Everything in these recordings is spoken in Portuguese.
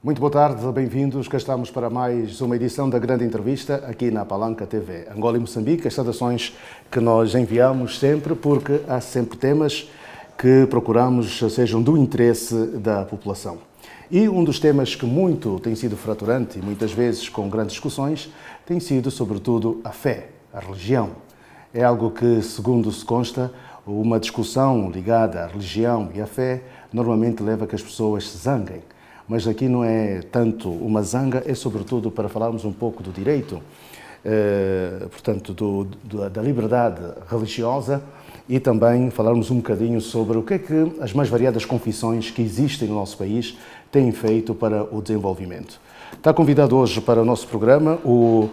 Muito boa tarde, bem-vindos. Cá estamos para mais uma edição da Grande Entrevista aqui na Palanca TV. Angola e Moçambique, as saudações que nós enviamos sempre, porque há sempre temas que procuramos sejam do interesse da população. E um dos temas que muito tem sido fraturante e muitas vezes com grandes discussões tem sido, sobretudo, a fé, a religião. É algo que, segundo se consta, uma discussão ligada à religião e à fé normalmente leva a que as pessoas se zanguem. Mas aqui não é tanto uma zanga, é sobretudo para falarmos um pouco do direito, da liberdade religiosa e também falarmos um bocadinho sobre o que é que as mais variadas confissões que existem no nosso país têm feito para o desenvolvimento. Está convidado hoje para o nosso programa o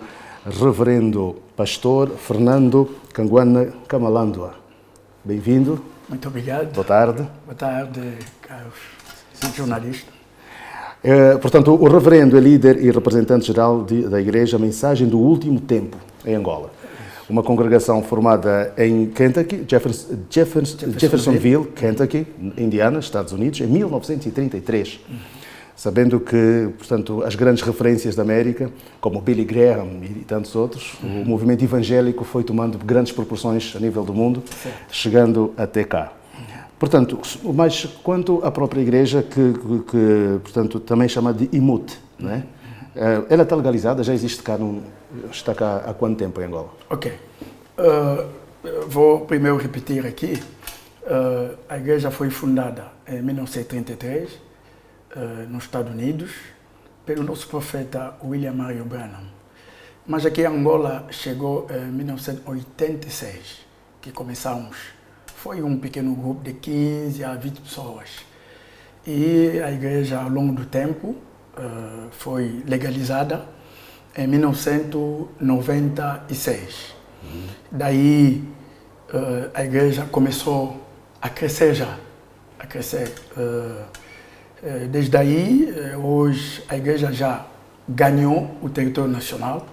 Reverendo Pastor Fernando Canguana Kamalandua. Bem-vindo. Muito obrigado. Boa tarde. Boa tarde, caros jornalistas. Portanto, o reverendo é líder e representante geral da Igreja Mensagem do Último Tempo, em Angola. Uma congregação formada em Kentucky, Jeffersonville, Kentucky, Indiana, Estados Unidos, em 1933. Sabendo que, portanto, as grandes referências da América, como Billy Graham e tantos outros, o movimento evangélico foi tomando grandes proporções a nível do mundo, chegando até cá. Portanto, mas quanto à própria igreja, que portanto, também chama de IMUT, não é? Ela está legalizada, já existe cá, está cá há quanto tempo em Angola? Ok. Vou primeiro repetir aqui. A igreja foi fundada em 1933, nos Estados Unidos, pelo nosso profeta William Marion Branham. Mas aqui em Angola chegou em 1986, que começamos. Foi um pequeno grupo de 15 a 20 pessoas. E a igreja, ao longo do tempo, foi legalizada em 1996. Daí, a igreja começou a crescer já. Desde aí, hoje, a igreja já ganhou o território nacional.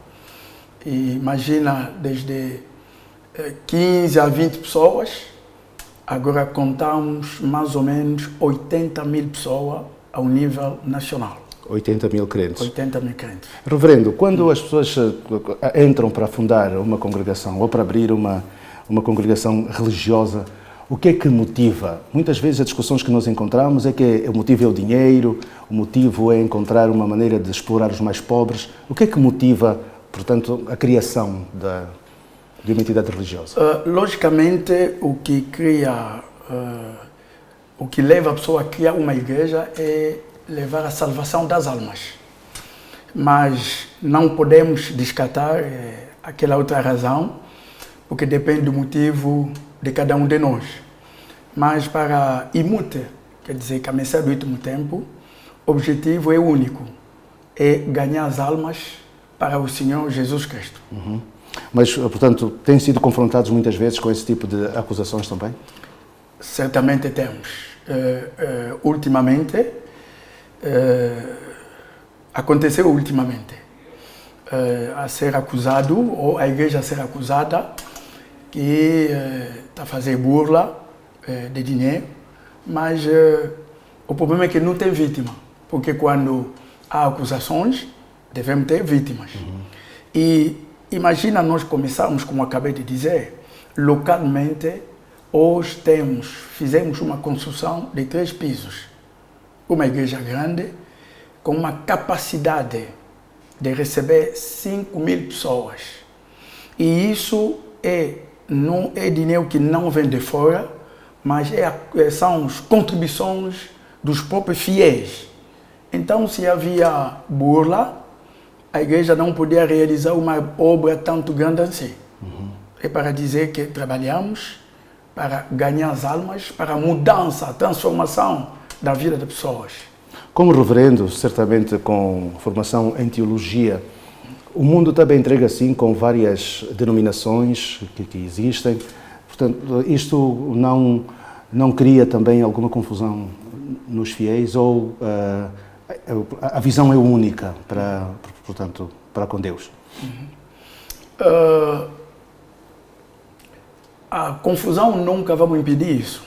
E imagina, desde 15 a 20 pessoas, agora contamos mais ou menos 80 mil pessoas ao nível nacional. 80 mil crentes. 80 mil crentes. Reverendo, quando as pessoas entram para fundar uma congregação ou para abrir uma congregação religiosa, o que é que motiva? Muitas vezes as discussões que nós encontramos é que o motivo é o dinheiro, o motivo é encontrar uma maneira de explorar os mais pobres. O que é que motiva, portanto, a criação de uma entidade religiosa? Logicamente, o que leva a pessoa a criar uma igreja é levar a salvação das almas. Mas não podemos descartar aquela outra razão, porque depende do motivo de cada um de nós. Mas para IMUT, quer dizer que a mensagem do último tempo, o objetivo é único, é ganhar as almas para o Senhor Jesus Cristo. Mas, portanto, têm sido confrontados muitas vezes com esse tipo de acusações também? Certamente temos. Aconteceu ultimamente a ser acusado, ou a igreja a ser acusada, que está a fazer burla de dinheiro, mas o problema é que não tem vítima, porque quando há acusações, devemos ter vítimas. E imagina nós começarmos, como acabei de dizer, localmente, hoje fizemos uma construção de 3 pisos. Uma igreja grande, com uma capacidade de receber 5 mil pessoas. E isso não é dinheiro que não vem de fora, mas são as contribuições dos próprios fiéis. Então, se havia burla, a igreja não podia realizar uma obra tanto grande assim. É para dizer que trabalhamos para ganhar as almas, para a mudança, a transformação da vida das pessoas. Como reverendo, certamente com formação em teologia, o mundo também entrega assim com várias denominações que existem. Portanto, isto não cria também alguma confusão nos fiéis ou a visão é única para com Deus? A confusão nunca vamos impedir isso.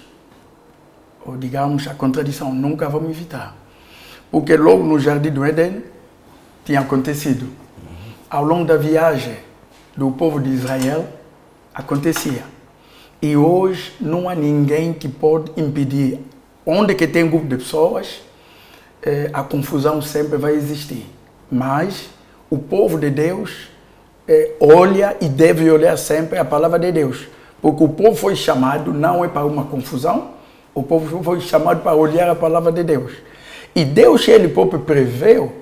Ou digamos, a contradição nunca vamos evitar. Porque logo no Jardim do Éden tinha acontecido. Ao longo da viagem do povo de Israel, acontecia. E hoje não há ninguém que pode impedir. Onde que tem um grupo de pessoas, a confusão sempre vai existir. Mas o povo de Deus olha e deve olhar sempre a palavra de Deus. Porque o povo foi chamado não é para uma confusão, o povo foi chamado para olhar a palavra de Deus. E Deus, ele próprio preveu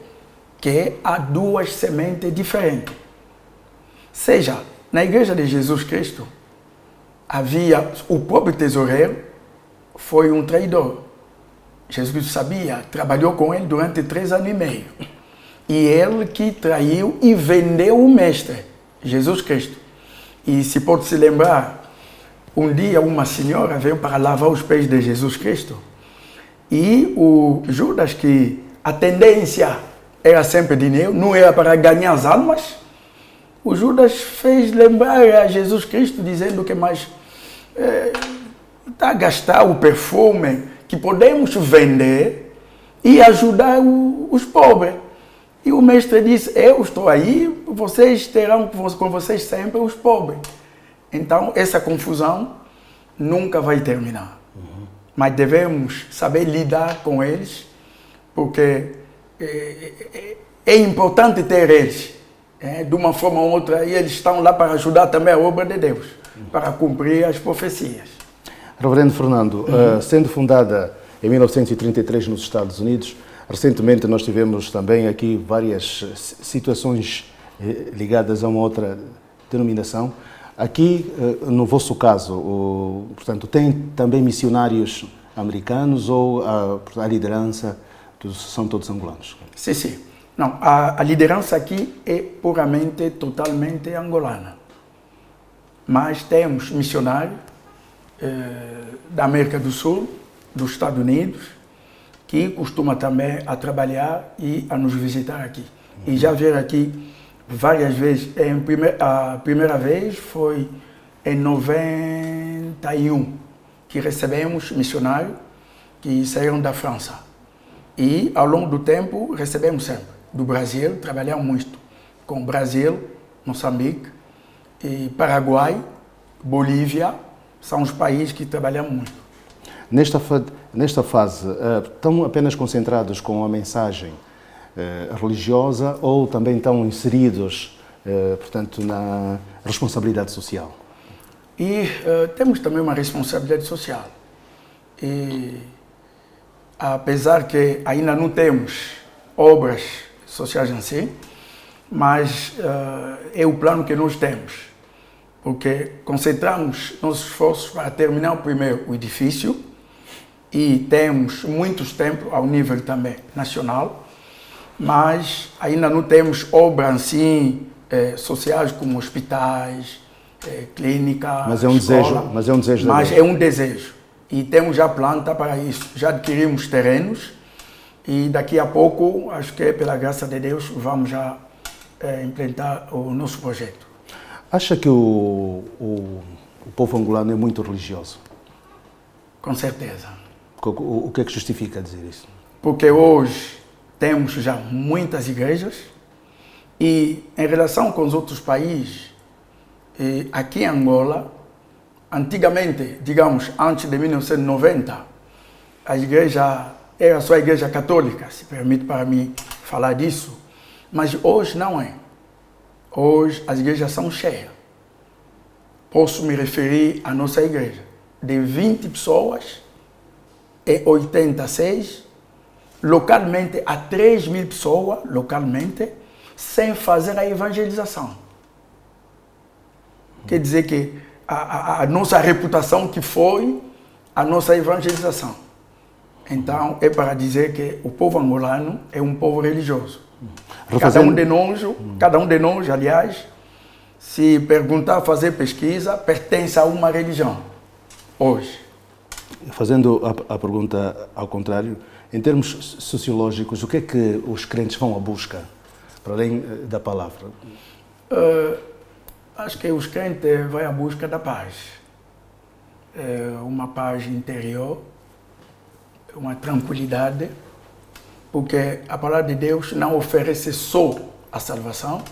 que há duas sementes diferentes. Seja, na igreja de Jesus Cristo, havia o próprio tesoureiro, foi um traidor. Jesus Cristo sabia, trabalhou com ele durante 3 anos e meio. E ele que traiu e vendeu o mestre, Jesus Cristo. E se pode se lembrar, um dia uma senhora veio para lavar os pés de Jesus Cristo. E o Judas, que a tendência era sempre dinheiro, não era para ganhar as almas, o Judas fez lembrar a Jesus Cristo, dizendo que mais está a gastar o perfume que podemos vender e ajudar os pobres. E o mestre disse, eu estou aí, vocês terão com vocês sempre os pobres. Então, essa confusão nunca vai terminar. Mas devemos saber lidar com eles, porque é importante ter eles. De uma forma ou outra, e eles estão lá para ajudar também a obra de Deus, para cumprir as profecias. Reverendo Fernando, sendo fundada em 1933 nos Estados Unidos, recentemente nós tivemos também aqui várias situações ligadas a uma outra denominação. Aqui, no vosso caso, portanto, tem também missionários americanos ou a liderança são todos angolanos? Sim, sim. Não, a liderança aqui é puramente, totalmente angolana. Mas temos missionários da América do Sul, dos Estados Unidos, que costuma também a trabalhar e a nos visitar aqui. E já vieram aqui várias vezes. A primeira vez foi em 91, que recebemos missionários que saíram da França. E ao longo do tempo recebemos sempre. Do Brasil, trabalhamos muito com Brasil, Moçambique, e Paraguai, Bolívia, são os países que trabalhamos muito. Nesta fase, estão apenas concentrados com a mensagem religiosa ou também estão inseridos, portanto, na responsabilidade social? E temos também uma responsabilidade social. E apesar que ainda não temos obras sociais em si, mas é o plano que nós temos, porque concentramos nossos esforços para terminar primeiro o edifício e temos muitos templos ao nível também nacional, mas ainda não temos obras assim sociais como hospitais, clínicas, mas é um escola, desejo, mas é um desejo e temos já planta para isso, já adquirimos terrenos. E daqui a pouco, acho que pela graça de Deus, vamos já implementar o nosso projeto. Acha que o povo angolano é muito religioso? Com certeza. O que é que justifica dizer isso? Porque hoje temos já muitas igrejas e em relação com os outros países, aqui em Angola, antigamente, digamos, antes de 1990, a igreja era só a igreja católica, se permite para mim falar disso, mas hoje não é. Hoje as igrejas são cheias. Posso me referir à nossa igreja. De 20 pessoas, em 86, localmente a 3.000 pessoas, localmente, sem fazer a evangelização. Quer dizer que a nossa reputação que foi a nossa evangelização. Então, é para dizer que o povo angolano é um povo religioso. Cada um de nós, aliás, se perguntar, fazer pesquisa, pertence a uma religião, hoje. Fazendo a pergunta ao contrário, em termos sociológicos, o que é que os crentes vão à busca, para além da palavra? Acho que os crentes vão à busca da paz. Uma paz interior, uma tranquilidade, porque a palavra de Deus não oferece só a salvação,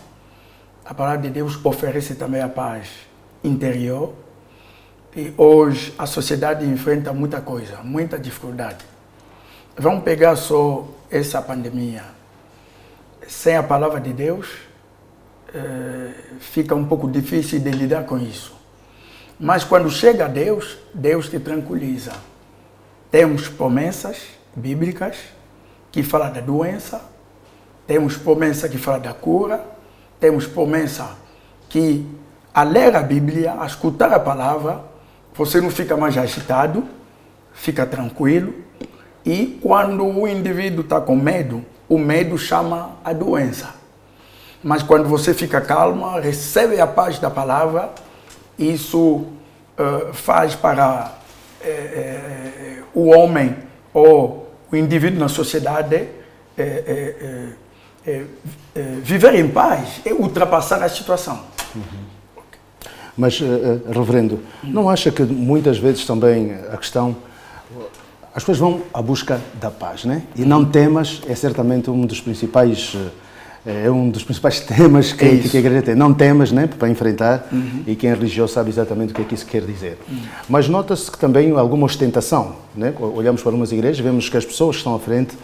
a palavra de Deus oferece também a paz interior. E hoje a sociedade enfrenta muita coisa, muita dificuldade. Vamos pegar só essa pandemia. Sem a palavra de Deus, fica um pouco difícil de lidar com isso. Mas quando chega a Deus, Deus te tranquiliza. Temos promessas bíblicas que falam da doença, temos promessa que fala da cura, temos promessa que, a ler a Bíblia, a escutar a palavra, você não fica mais agitado, fica tranquilo. E quando o indivíduo está com medo, o medo chama a doença. Mas quando você fica calma, recebe a paz da palavra, isso faz para o homem ou o indivíduo na sociedade viver em paz e ultrapassar a situação. Mas, reverendo, não acha que muitas vezes também a questão... As pessoas vão à busca da paz, né? E não temas é certamente um dos principais temas que a igreja tem. Não temas, né, para enfrentar, e quem é religioso sabe exatamente o que é que isso quer dizer. Mas nota-se que também alguma ostentação, né? Olhamos para umas igrejas, vemos que as pessoas que estão à frente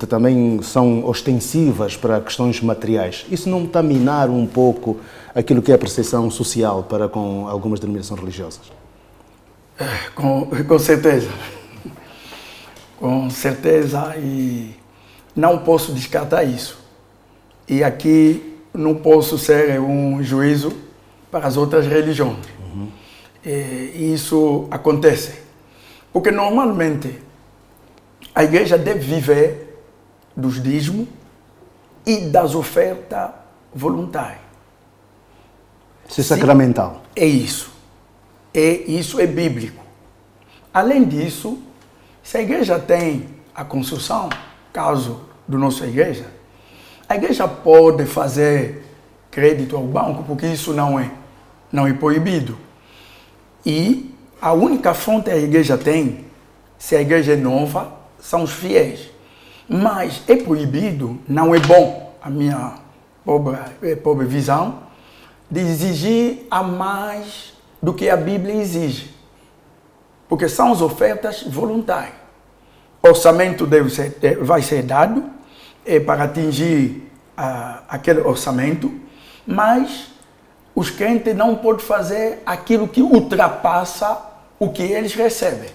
também são ostensivas para questões materiais. Isso não está a minar um pouco aquilo que é a percepção social para com algumas denominações religiosas? Com certeza. Com certeza, e não posso descartar isso. E aqui não posso ser um juízo para as outras religiões. E isso acontece. Porque normalmente a igreja deve viver dos dízimos e das ofertas voluntárias. Isso é sacramental. É isso. E isso é bíblico. Além disso, se a igreja tem a construção, caso da nossa igreja, a igreja pode fazer crédito ao banco, porque isso não é proibido. E a única fonte que a igreja tem, se a igreja é nova, são os fiéis. Mas é proibido, não é bom, a minha pobre visão, de exigir a mais do que a Bíblia exige. Porque são as ofertas voluntárias. Orçamento vai ser dado para atingir aquele orçamento, mas os crentes não podem fazer aquilo que ultrapassa o que eles recebem.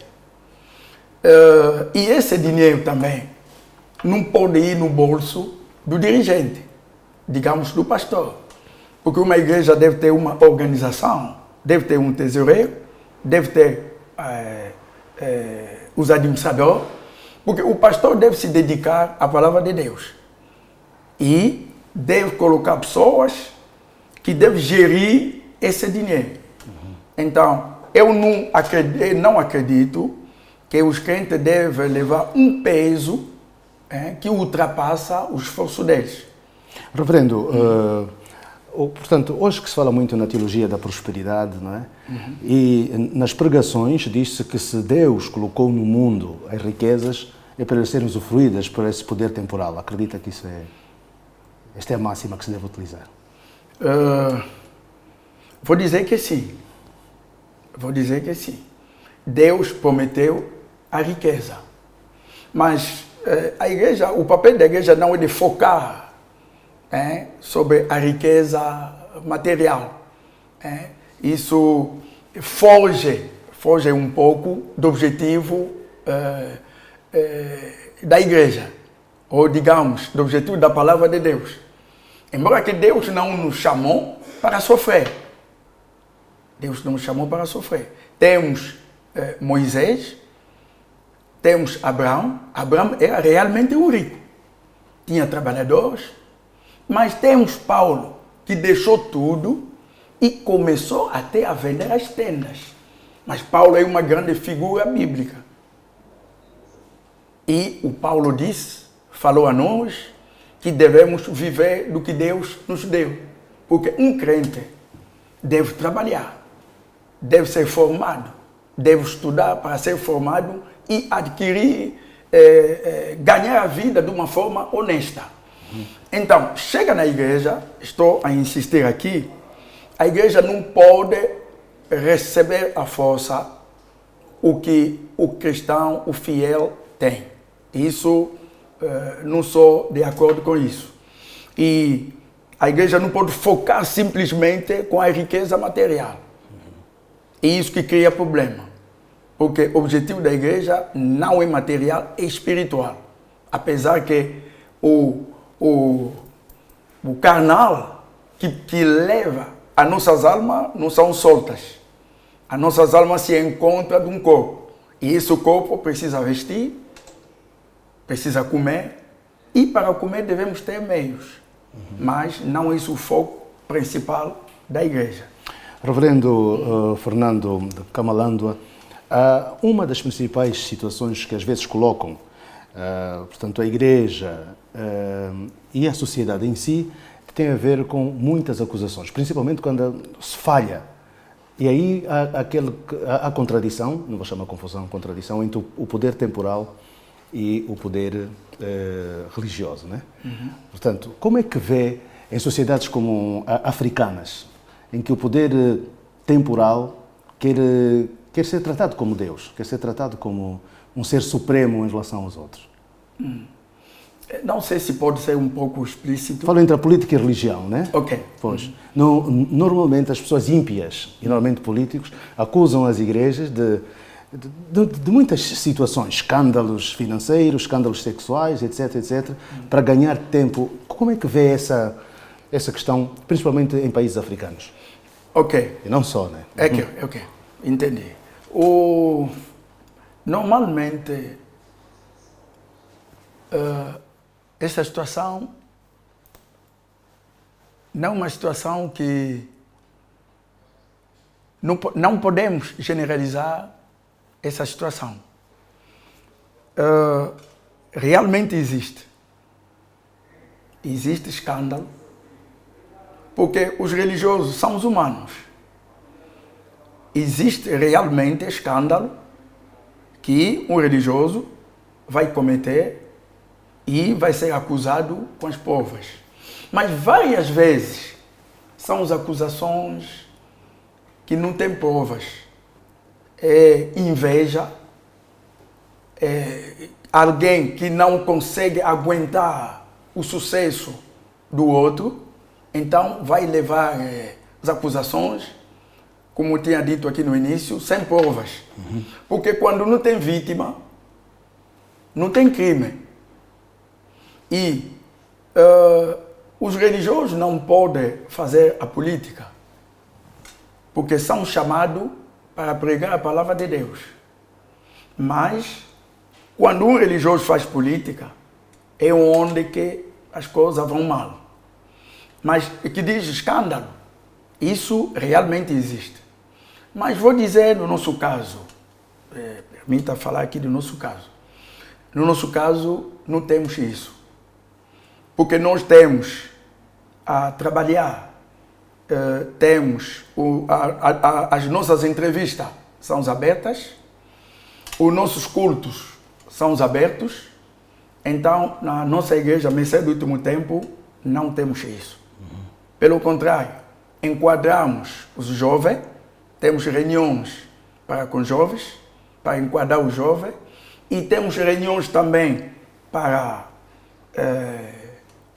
E esse dinheiro também não pode ir no bolso do dirigente, digamos, do pastor. Porque uma igreja deve ter uma organização, deve ter um tesoureiro, deve ter os administradores, porque o pastor deve se dedicar à palavra de Deus. E deve colocar pessoas que devem gerir esse dinheiro. Então, eu não acredito que os crentes devem levar um peso que ultrapassa o esforço deles. Reverendo, portanto, hoje que se fala muito na teologia da prosperidade, não é? E nas pregações diz-se que se Deus colocou no mundo as riquezas é para elas serem usufruídas por esse poder temporal. Acredita que esta é a máxima que se deve utilizar? Vou dizer que sim. Deus prometeu a riqueza. Mas a igreja, o papel da igreja não é de focar sobre a riqueza material. Isso foge um pouco do objetivo da igreja, ou digamos, do objetivo da palavra de Deus. Embora que Deus não nos chamou para sofrer. Deus não nos chamou para sofrer. Temos Moisés, temos Abraão. Abraão era realmente um rico. Tinha trabalhadores. Mas temos Paulo, que deixou tudo e começou até a vender as tendas. Mas Paulo é uma grande figura bíblica. E o Paulo falou a nós que devemos viver do que Deus nos deu. Porque um crente deve trabalhar, deve ser formado, deve estudar para ser formado e adquirir ganhar a vida de uma forma honesta. Então, chega na igreja, estou a insistir aqui, a igreja não pode receber à força o que o cristão, o fiel, tem. Isso, não sou de acordo com isso. E a igreja não pode focar simplesmente com a riqueza material. E isso que cria problema. Porque o objetivo da igreja não é material, é espiritual. Apesar que o carnal que leva as nossas almas não são soltas. As nossas almas se encontram de um corpo. E esse corpo precisa vestir, precisa comer. E para comer devemos ter meios. Mas não é isso o foco principal da igreja. Reverendo Fernando Kamalandwa, uma das principais situações que às vezes colocam, portanto, a igreja e a sociedade em si, tem a ver com muitas acusações, principalmente quando se falha. E aí há a contradição, não vou chamar confusão, contradição entre o poder temporal e o poder religioso, né? Portanto, como é que vê em sociedades como africanas, em que o poder temporal quer ser tratado como Deus, quer ser tratado como um ser supremo em relação aos outros? Não sei se pode ser um pouco explícito. Falo entre a política e a religião, né? Ok. Pois. Normalmente as pessoas ímpias, e normalmente políticos, acusam as igrejas de muitas situações, escândalos financeiros, escândalos sexuais, etc, etc, para ganhar tempo. Como é que vê essa questão, principalmente em países africanos? Ok. E não só, né? Ok. Entendi. Normalmente, essa situação não é uma situação que não podemos generalizar essa situação. Realmente existe. Existe escândalo, porque os religiosos são os humanos. Existe realmente escândalo que um religioso vai cometer e vai ser acusado com as provas. Mas várias vezes são as acusações que não têm provas. É inveja, alguém que não consegue aguentar o sucesso do outro, então vai levar as acusações, como eu tinha dito aqui no início, sem provas. Porque quando não tem vítima, não tem crime. E os religiosos não podem fazer a política, porque são chamados para pregar a palavra de Deus. Mas, quando um religioso faz política, é onde que as coisas vão mal. Mas, o que diz escândalo, isso realmente existe. Mas vou dizer no nosso caso, permita falar aqui do nosso caso. No nosso caso, não temos isso. Porque nós temos a trabalhar, temos as nossas entrevistas são abertas, os nossos cultos são abertos, então na nossa igreja, Messias do Último Tempo, não temos isso. Pelo contrário, enquadramos os jovens, temos reuniões com jovens, para enquadrar os jovens, e temos reuniões também para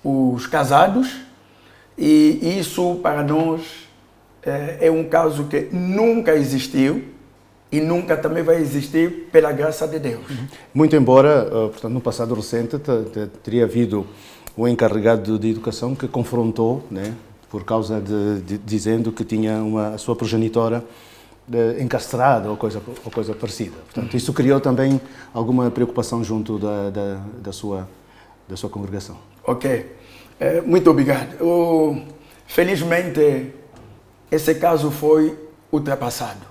os casados, e isso para nós é um caso que nunca existiu e nunca também vai existir pela graça de Deus. Muito embora, portanto, no passado recente teria havido um encarregado de educação que confrontou, né, por causa dizendo que tinha a sua progenitora encarcerada ou coisa parecida. Portanto, isso criou também alguma preocupação junto da sua congregação. Ok. Muito obrigado. Felizmente, esse caso foi ultrapassado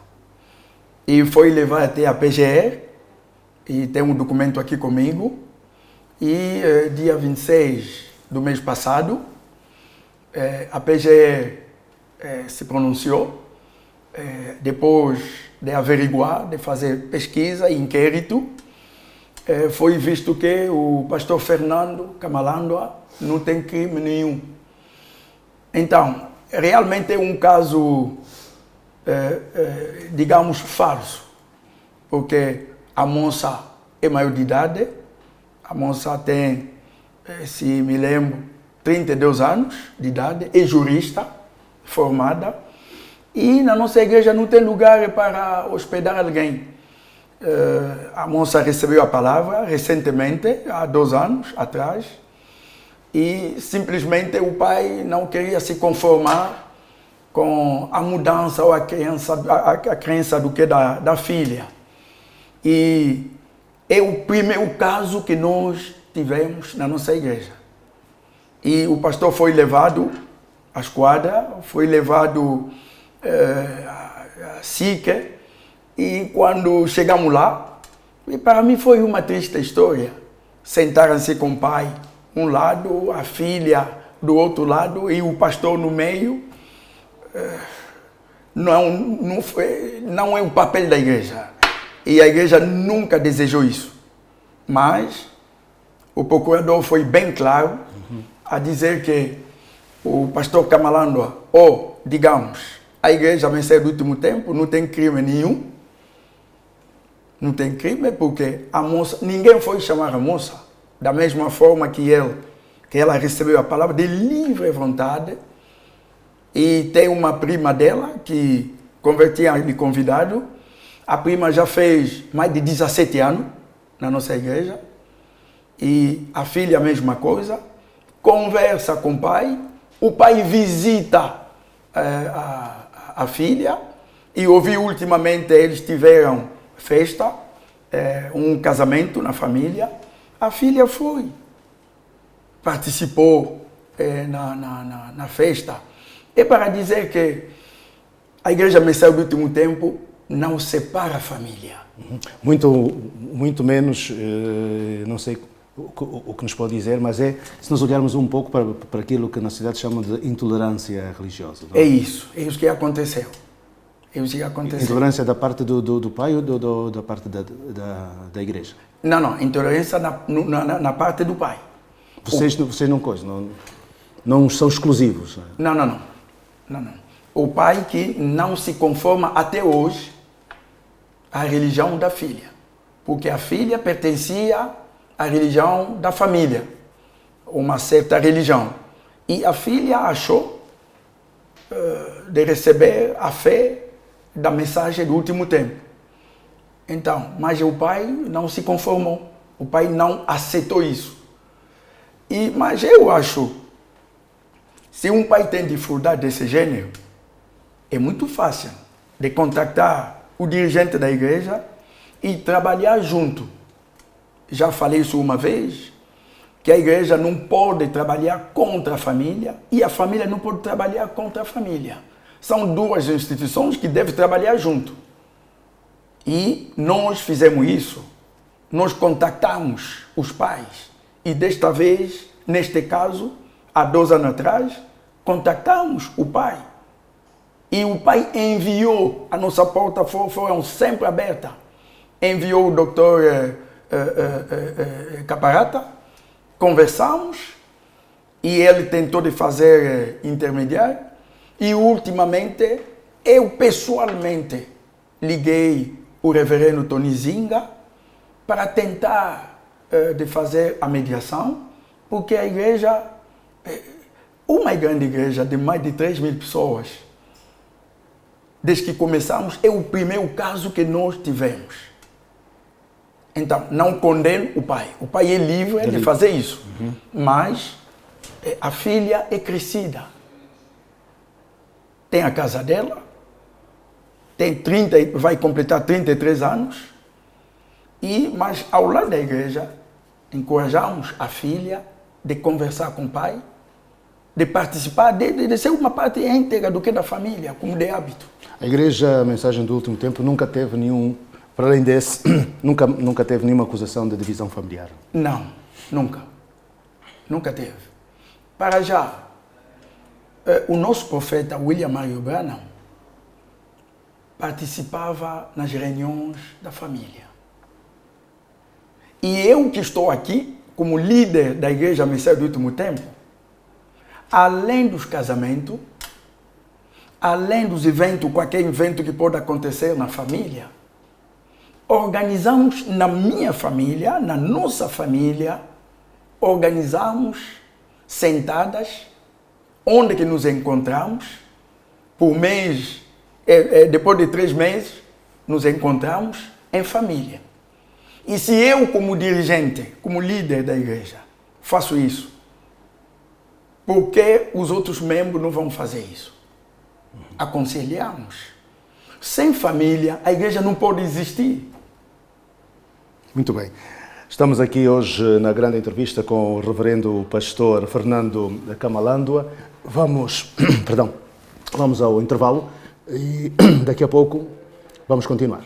e foi levado até a PGE, e tem um documento aqui comigo, e dia 26 do mês passado, a PGE se pronunciou, depois de averiguar, de fazer pesquisa e inquérito, foi visto que o pastor Fernando Kamalandwa não tem crime nenhum. Então, realmente é um caso, digamos, falso, porque a moça é maior de idade, a moça tem, se me lembro, 32 anos de idade, é jurista, formada, e na nossa igreja não tem lugar para hospedar alguém. A moça recebeu a palavra recentemente, há 2 anos atrás, e simplesmente o pai não queria se conformar com a mudança ou a crença do que da filha. E é o primeiro caso que nós tivemos na nossa igreja. E o pastor foi levado à esquadra, foi levado a SIC, e quando chegamos lá, e para mim foi uma triste história. Sentaram-se com o pai um lado, a filha do outro lado e o pastor no meio. Não é o papel da igreja. E a igreja nunca desejou isso. Mas o procurador foi bem claro a dizer que o pastor Kamalandwa, ou, digamos, a igreja Ministério do Último Tempo, não tem crime nenhum. Não tem crime porque a moça, ninguém foi chamar a moça da mesma forma que ela recebeu a palavra de livre vontade. E tem uma prima dela que convertia de convidado. A prima já fez mais de 17 anos na nossa igreja. E a filha a mesma coisa. Conversa com o pai visita a filha. E ouvi ultimamente eles tiveram festa, um casamento na família. A filha foi, participou na festa. É para dizer que a igreja Ministério do Último Tempo não separa a família. Muito menos, não sei o que nos pode dizer, mas se nós olharmos um pouco para aquilo que na cidade chamam de intolerância religiosa. Não? É isso que aconteceu. Intolerância da parte do pai ou da parte da igreja? Não, intolerância na parte do pai. Vocês não são exclusivos? Não. O pai que não se conforma até hoje à religião da filha. Porque a filha pertencia à religião da família, uma certa religião. E a filha achou de receber a fé da mensagem do último tempo. Então, mas o pai não se conformou. O pai não aceitou isso. Mas eu acho, se um pai tem dificuldade desse gênero, é muito fácil de contactar o dirigente da igreja e trabalhar junto. Já falei isso uma vez, que a igreja não pode trabalhar contra a família e a família não pode trabalhar contra a família. São 2 instituições que devem trabalhar junto. E nós fizemos isso. Nós contactamos os pais. E desta vez, neste caso, há 2 anos atrás, contactamos o pai. E o pai enviou, a nossa porta foi sempre aberta. Enviou o doutor Caparata, conversamos, e ele tentou de fazer intermediário. E ultimamente, eu pessoalmente liguei o reverendo Tony Zinga para tentar de fazer a mediação, porque a igreja, uma grande igreja de mais de 3.000 pessoas, desde que começamos, é o primeiro caso que nós tivemos. Então, não condeno o pai. O pai é livre de fazer isso. Mas a filha é crescida. Tem a casa dela, vai completar 33 anos, mas ao lado da igreja, encorajamos a filha de conversar com o pai, de participar, de ser uma parte íntegra do que da família, como de hábito. A igreja, a mensagem do último tempo, nunca teve para além desse, nunca teve nenhuma acusação de divisão familiar? Não, nunca teve. Para já, o nosso profeta William Mario Branham participava nas reuniões da família. E eu que estou aqui, como líder da Igreja Mensagem do Último Tempo, além dos casamentos, além dos eventos, qualquer evento que pode acontecer na família, organizamos na minha família, na nossa família, organizamos sentadas, onde que nos encontramos, por mês, depois de 3 meses, nos encontramos em família. E se eu, como dirigente, como líder da igreja, faço isso, por que os outros membros não vão fazer isso? Aconselhamos. Sem família, a igreja não pode existir. Muito bem. Estamos aqui hoje na grande entrevista com o reverendo pastor Fernando Camalândoa. Vamos ao intervalo e daqui a pouco vamos continuar.